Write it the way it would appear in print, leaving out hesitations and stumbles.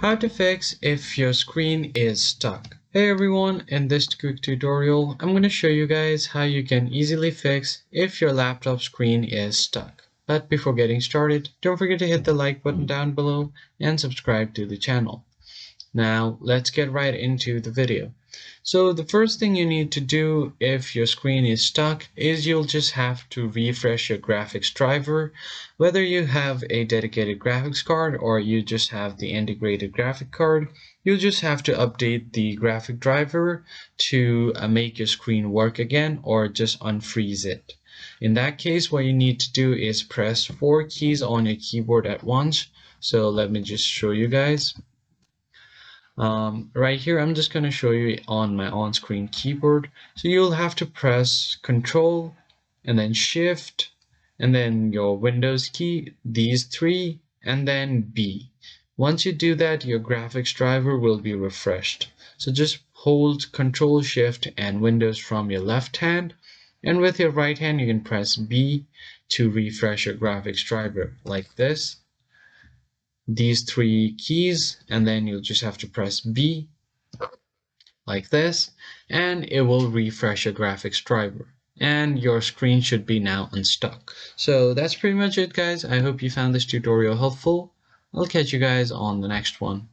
How to fix if your screen is stuck. Hey everyone, in this quick tutorial, I'm going to show you guys how you can easily fix if your laptop screen is stuck. But before getting started, don't forget to hit the like button down below and subscribe to the channel. Now let's get right into the video. So the first thing you need to do if your screen is stuck is you'll just have to refresh your graphics driver. Whether you have a dedicated graphics card or you just have the integrated graphic card, you'll just have to update the graphic driver to make your screen work again, or just unfreeze it. In that case, what you need to do is press 4 keys on your keyboard at once. So let me just show you guys. Right here, I'm just going to show you on my on-screen keyboard. So you'll have to press Control and then Shift and then your Windows key, these three, and then B. Once you do that, your graphics driver will be refreshed. So just hold Control, Shift, and Windows from your left hand, and with your right hand you can press B to refresh your graphics driver like this. These three keys, and then you'll just have to press B like this, and it will refresh your graphics driver, and your screen should be now unstuck. So that's pretty much it, guys. I hope you found this tutorial helpful. I'll catch you guys on the next one.